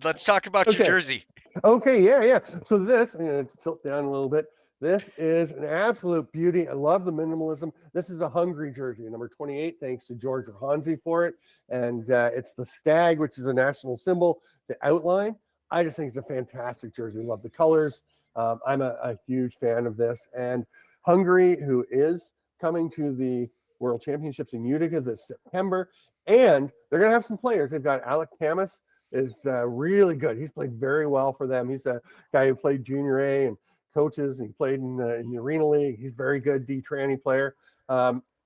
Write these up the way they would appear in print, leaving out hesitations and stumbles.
Let's talk about your Okay. jersey. Okay, yeah. So this, I'm going to tilt down a little bit. This is an absolute beauty. I love the minimalism. This is a Hungary jersey, number 28. Thanks to George Hansi for it. And it's the stag, which is a national symbol, the outline. I just think it's a fantastic jersey. Love the colors. I'm a huge fan of this. And Hungary, who is coming to the World Championships in Utica this September, and they're going to have some players. They've got Alec Kamas, is really good. He's played very well for them. He's a guy who played Junior A and coaches, and he played in the Arena League. He's a very good D-tranny player.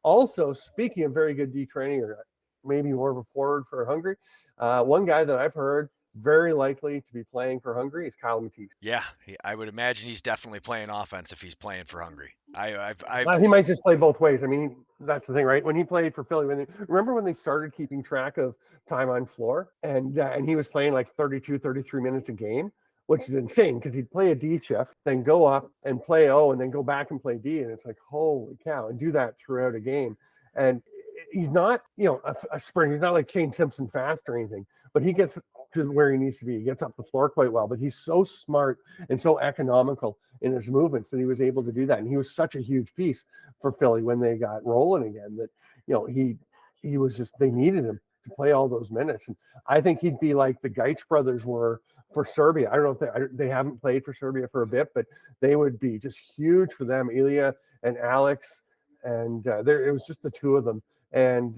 Also, speaking of very good D-tranny, or maybe more of a forward for Hungary, one guy that I've heard very likely to be playing for Hungary is Kyle Matisse. Yeah, I would imagine he's definitely playing offense if he's playing for Hungary. He might just play both ways. I mean, that's the thing, right? When he played for Philly, remember when they started keeping track of time on floor, and he was playing like 32, 33 minutes a game, which is insane because he'd play a D shift, then go up and play O, and then go back and play D, and it's like, holy cow, and do that throughout a game. And he's not, a sprinter. He's not like Shane Simpson fast or anything, but he gets to where he needs to be. He gets up the floor quite well, but he's so smart and so economical in his movements that he was able to do that. And he was such a huge piece for Philly when they got rolling again that, he was just, they needed him to play all those minutes. And I think he'd be like the Gaich brothers were for Serbia. I don't know if they haven't played for Serbia for a bit, but they would be just huge for them. Ilya and Alex, and it was just the two of them. And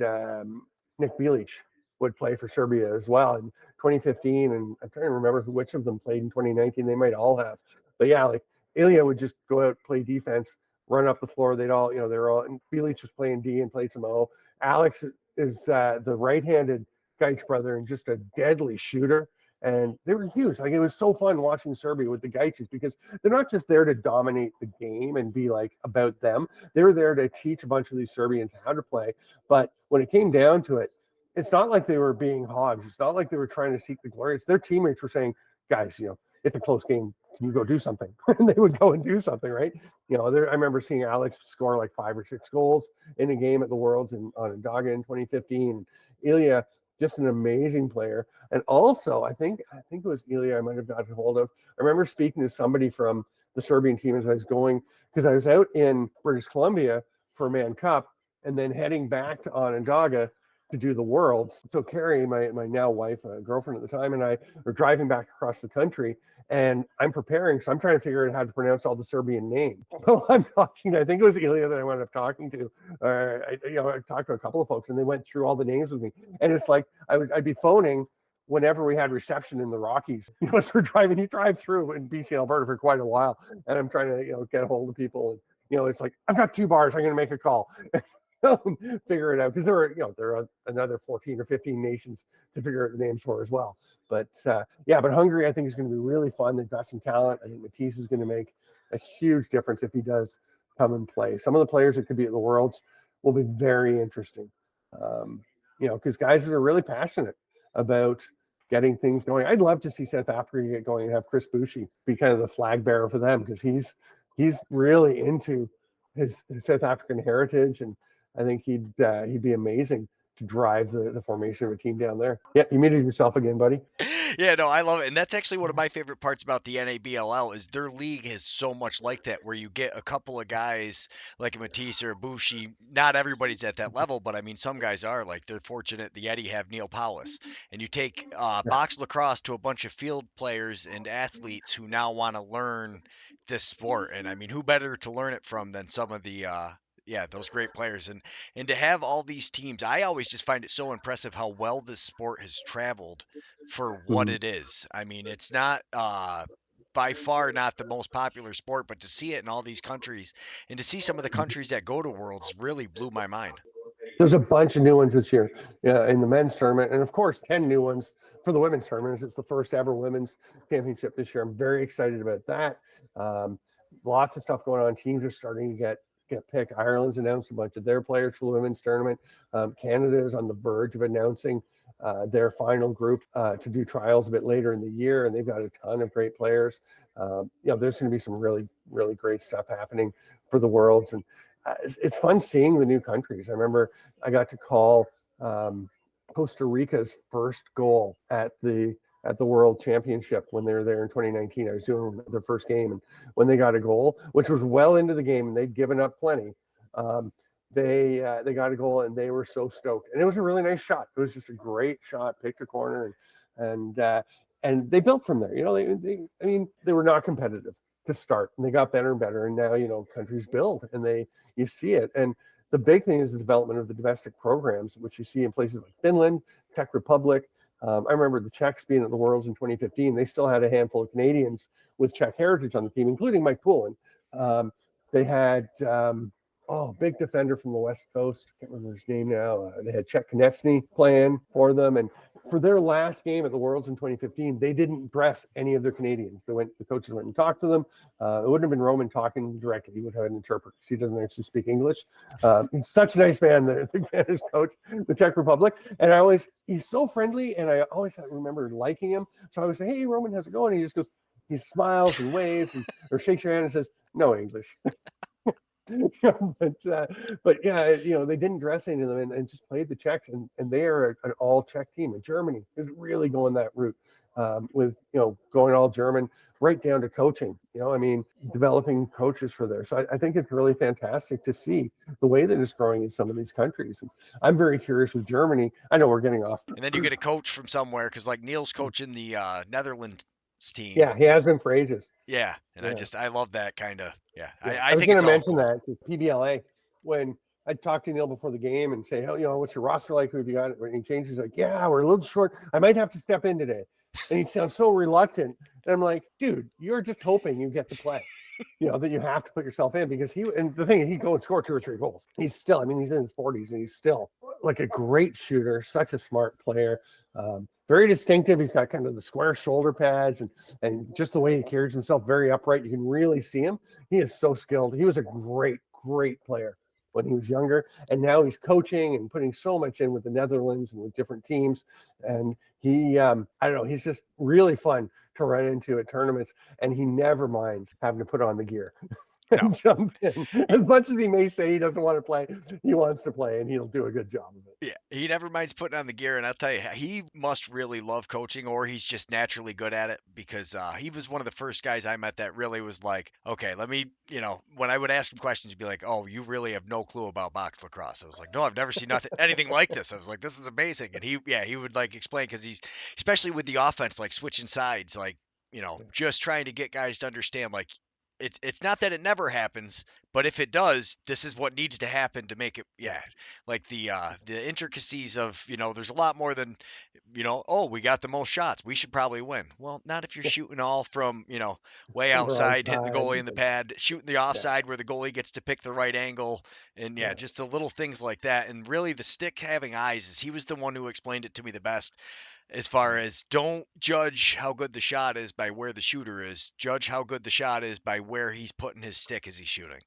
Nick Bilic would play for Serbia as well in 2015. And I'm trying to remember which of them played in 2019. They might all have. But yeah, like Ilya would just go out, play defense, run up the floor. They'd all, they're all, and Bilic was playing D and played some O. Alex is the right-handed Gaich brother and just a deadly shooter. And they were huge. Like, it was so fun watching Serbia with the Gaiches because they're not just there to dominate the game and be like about them. They were there to teach a bunch of these Serbians how to play. But when it came down to it, it's not like they were being hogs. It's not like they were trying to seek the glory. It's their teammates were saying, guys, it's a close game. Can you go do something? And they would go and do something, right? I remember seeing Alex score like 5 or 6 goals in a game at the Worlds on Onondaga in 2015. Ilya, just an amazing player. And also, I think it was Ilya I might have gotten hold of. I remember speaking to somebody from the Serbian team as I was going, because I was out in British Columbia for Man Cup and then heading back to Onondaga to do the Worlds. So Carrie, my now wife, girlfriend at the time, and I are driving back across the country, and I'm preparing. So I'm trying to figure out how to pronounce all the Serbian names. So I'm talking, I think it was Ilya that I wound up talking to. I talked to a couple of folks, and they went through all the names with me. And it's like I'd be phoning whenever we had reception in the Rockies. As we're driving, you drive through in BC, Alberta for quite a while, and I'm trying to get a hold of people. And it's like, I've got 2 bars. I'm going to make a call. Figure it out, because there are another 14 or 15 nations to figure out the names for as well. But but Hungary, I think, is going to be really fun. They've got some talent. I think Matisse is going to make a huge difference if he does come and play. Some of the players that could be at the Worlds will be very interesting. Because guys that are really passionate about getting things going. I'd love to see South Africa get going and have Chris Bushi be kind of the flag bearer for them, because he's really into his South African heritage, and I think he'd be amazing to drive the formation of a team down there. Yeah, you muted yourself again, buddy. Yeah, no, I love it. And that's actually one of my favorite parts about the NABLL is their league is so much like that, where you get a couple of guys like a Matisse or a Bushi. Not everybody's at that level, but I mean, some guys are. Like, they're fortunate the Eddie have Neil Powis. And you take box lacrosse to a bunch of field players and athletes who now want to learn this sport. And I mean, who better to learn it from than some of the those great players. And to have all these teams, I always just find it so impressive how well this sport has traveled for what Mhm. it is. I mean, it's not by far not the most popular sport, but to see it in all these countries and to see some of the countries that go to Worlds really blew my mind. There's a bunch of new ones this year in the men's tournament, and of course, 10 new ones for the women's tournament. It's the first ever women's championship this year. I'm very excited about that. Um, Lots of stuff going on. Teams are starting to get picked. Ireland's announced a bunch of their players for the women's tournament. Canada is on the verge of announcing their final group to do trials a bit later in the year, and they've got a ton of great players. There's going to be some really, really great stuff happening for the Worlds, and it's fun seeing the new countries. I remember I got to call Costa Rica's first goal at the at the World Championship when they were there in 2019. I was doing their first game, and when they got a goal, which was well into the game, and they'd given up plenty. They got a goal and they were so stoked, and it was a really nice shot. It was just a great shot, picked a corner, and they built from there. I mean, they were not competitive to start, and they got better and better, and now countries build, and you see it. And the big thing is the development of the domestic programs, which you see in places like Finland, Czech Republic. I remember the Czechs being at the Worlds in 2015. They still had a handful of Canadians with Czech heritage on the team, including Mike Poulin. They had big defender from the West Coast. I can't remember his name now. They had Czech Konecny playing for them, and for their last game at the Worlds in 2015, they didn't dress any of their Canadians. The coaches went and talked to them. It wouldn't have been Roman talking directly. He would have an interpreter because he doesn't actually speak English. He's such a nice man, the Spanish coach, the Czech Republic. And he's so friendly, and I always remember liking him. So I would say, hey, Roman, how's it going? And he just goes, he smiles and waves or shakes your hand and says, no English. but yeah, they didn't dress any of them and just played the Czechs, and they are an all Czech team. And Germany is really going that route with going all German right down to coaching. I mean, developing coaches for there. So I think it's really fantastic to see the way that it's growing in some of these countries. And I'm very curious with Germany. I know we're getting off. And then you get a coach from somewhere, because like Neil's coaching the Netherlands team. Yeah, he has been for ages. Yeah, and yeah. I love that kind of. Yeah, I was going to mention that to PBLA when I talked to Neil before the game and say, what's your roster like? Who have you got? And he changes like, yeah, we're a little short. I might have to step in today. And he sounds so reluctant. And I'm like, dude, you're just hoping you get to play. That you have to put yourself in, because the thing is, he'd go and score 2 or 3 goals. He's in his 40s, and he's still like a great shooter, such a smart player. Very distinctive. He's got kind of the square shoulder pads and just the way he carries himself, very upright. You can really see him. He is so skilled. He was a great, great player when he was younger, and now he's coaching and putting so much in with the Netherlands and with different teams. And he, I don't know, he's just really fun to run into at tournaments, and he never minds having to put on the gear. And jump in. As much as he may say he doesn't want to play, he wants to play, and he'll do a good job of it. Yeah, he never minds putting on the gear, and I'll tell you, he must really love coaching, or he's just naturally good at it, because he was one of the first guys I met that really was like, okay, let me, when I would ask him questions, he'd be like, oh, you really have no clue about box lacrosse. I was like, no, I've never seen anything like this. I was like, this is amazing. And he would like explain, because he's, especially with the offense, like switching sides, like, just trying to get guys to understand, like, it's not that it never happens, but if it does, this is what needs to happen to make it. Yeah, like the intricacies of there's a lot more than oh, we got the most shots, we should probably win. Well, not if you're shooting all from way outside, hitting the goalie in the pad, shooting the offside where the goalie gets to pick the right angle, and just the little things like that. And really, the stick having eyes, is he was the one who explained it to me the best. As far as, don't judge how good the shot is by where the shooter is. Judge how good the shot is by where he's putting his stick as he's shooting.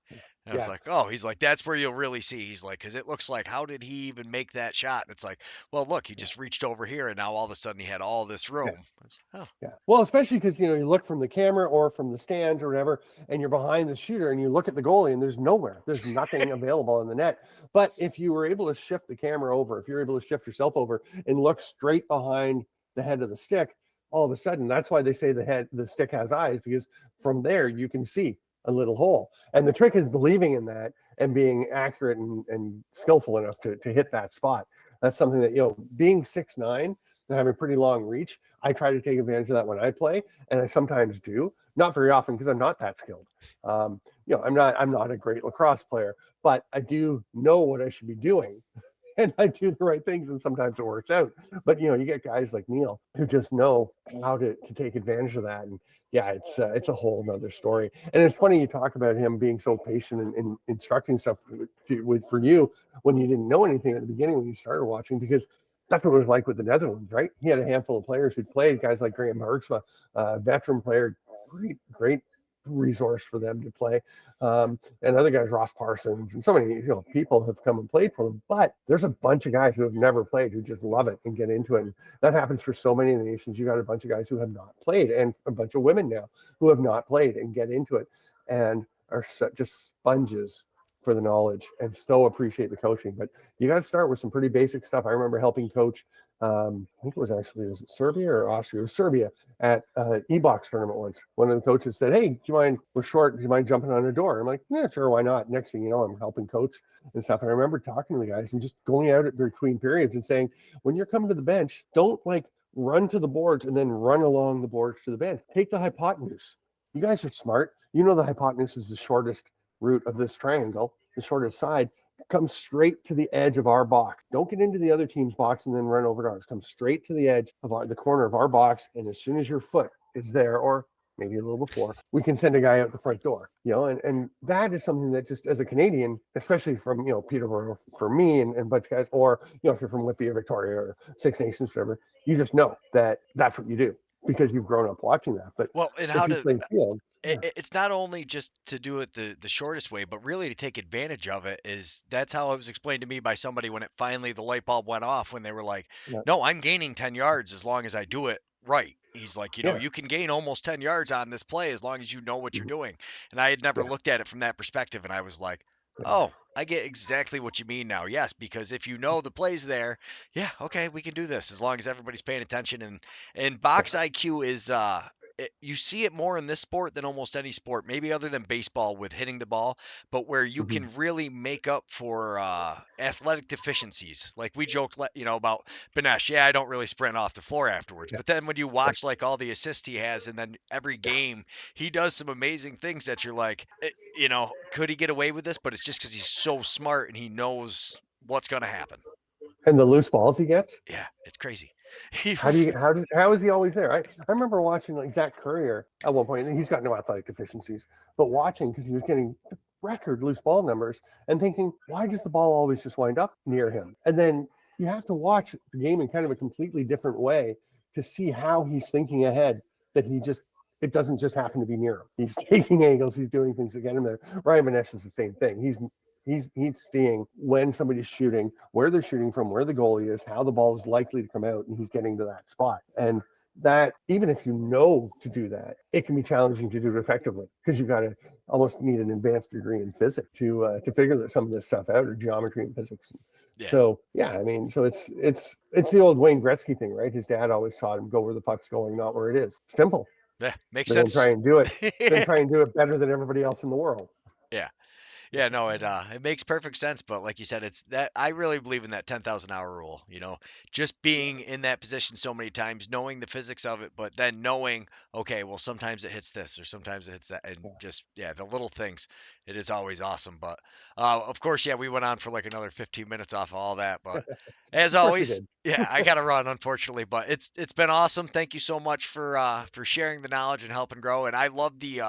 And I was like, oh, he's like, that's where you'll really see. He's like, because it looks like, how did he even make that shot? And it's like, well, look, he just reached over here, and now all of a sudden he had all this room. Yeah. Well, especially because, you look from the camera or from the stands or whatever, and you're behind the shooter, and you look at the goalie, and there's nothing available in the net. But if you were able to shift the camera over, if you're able to shift yourself over and look straight behind the head of the stick, all of a sudden, that's why they say the stick has eyes, because from there you can see a little hole. And the trick is believing in that and being accurate and skillful enough to hit that spot. That's something that, being 6'9" and having pretty long reach, I try to take advantage of that when I play, and I sometimes do. Not very often, because I'm not that skilled. I'm not a great lacrosse player, but I do know what I should be doing. And I do the right things, and sometimes it works out. But you get guys like Neil who just know how to take advantage of that. And yeah, it's a whole nother story. And it's funny you talk about him being so patient and instructing stuff for you when you didn't know anything at the beginning when you started watching, because that's what it was like with the Netherlands, right? He had a handful of players who'd played, guys like Graham Bergsma, veteran player, great resource for them to play, and other guys, Ross Parsons, and so many people have come and played for them. But there's a bunch of guys who have never played who just love it and get into it, and that happens for so many of the nations. You got a bunch of guys who have not played, and a bunch of women now who have not played and get into it and are just sponges for the knowledge and so appreciate the coaching. But you got to start with some pretty basic stuff. I remember helping coach. I think was it Serbia or Austria? It was Serbia at e-box tournament once. One of the coaches said, "Hey, do you mind? We're short. Do you mind jumping on a door?" I'm like, "Yeah, sure, why not?" Next thing you know, I'm helping coach and stuff. And I remember talking to the guys and just going out at between periods and saying, "When you're coming to the bench, don't like run to the boards and then run along the boards to the bench. Take the hypotenuse. You guys are smart. You know the hypotenuse is the shortest root of this triangle, the shortest side. Come straight to the edge of our box. Don't get into the other team's box and then run over to ours. Come straight to the edge of the corner of our box. And as soon as your foot is there, or maybe a little before, we can send a guy out the front door." And that is something that just as a Canadian, especially from, Peterborough for me and a bunch of guys, or, if you're from Whitby or Victoria or Six Nations, whatever, you just know that that's what you do because you've grown up watching that. But Well, and if how you to play field, yeah, it's not only just to do it the shortest way, but really to take advantage of it is that's how it was explained to me by somebody when it finally the light bulb went off when they were like, yeah, "No, I'm gaining 10 yards as long as I do it right." He's like, yeah, "You can gain almost 10 yards on this play as long as you know what you're doing." And I had never yeah, looked at it from that perspective and I was like, yeah, "Oh, I get exactly what you mean now." Yes, because if you know the play's there, yeah, okay, we can do this as long as everybody's paying attention and box yeah. IQ is you see it more in this sport than almost any sport, maybe other than baseball with hitting the ball, but where you Mhm. can really make up for athletic deficiencies. Like we joked, about Benesh. Yeah, I don't really sprint off the floor afterwards. Yeah. But then when you watch like all the assists he has, and then every game he does some amazing things that you're like, could he get away with this? But it's just because he's so smart and he knows what's going to happen. And the loose balls he gets. Yeah, it's crazy. He How is he always there? I remember watching like Zach Courier at one point, and he's got no athletic deficiencies, but watching because he was getting record loose ball numbers and thinking, why does the ball always just wind up near him? And then you have to watch the game in kind of a completely different way to see how he's thinking ahead. That it doesn't just happen to be near him. He's taking angles, he's doing things to get him there. Ryan Manesh is the same thing. He's seeing when somebody's shooting, where they're shooting from, where the goalie is, how the ball is likely to come out, and he's getting to that spot. And that even if you know to do that, it can be challenging to do it effectively because you've got to almost need an advanced degree in physics to figure some of this stuff out, or geometry and physics. yeah, So yeah, I mean, so it's the old Wayne Gretzky thing, right? His dad always taught him go where the puck's going, not where it is. Simple, yeah, makes but then try sense. and do it. Then try and do it better than everybody else in the world. Yeah. Yeah, no, it makes perfect sense, but like you said, it's that I really believe in that 10,000 hour rule, just being in that position so many times, knowing the physics of it, but then knowing, okay, well, sometimes it hits this or sometimes it hits that, and Yeah. just yeah, the little things, it is always awesome. But of course, yeah, we went on for like another 15 minutes off of all that, but as Of course we always, did. yeah, I gotta run unfortunately, but it's been awesome. Thank you so much for sharing the knowledge and helping grow, and I love the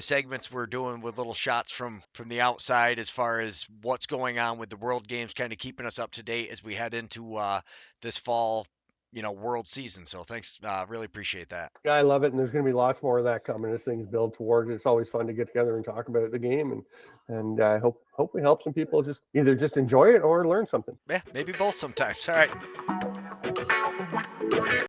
segments we're doing with little shots from the outside as far as what's going on with the World Games, kind of keeping us up to date as we head into this fall, World season. So thanks, really appreciate that. Yeah, I love it, and there's going to be lots more of that coming as things build towards it. It's always fun to get together and talk about the game, and I hope we help some people just either just enjoy it or learn something. Yeah, maybe both sometimes. All right.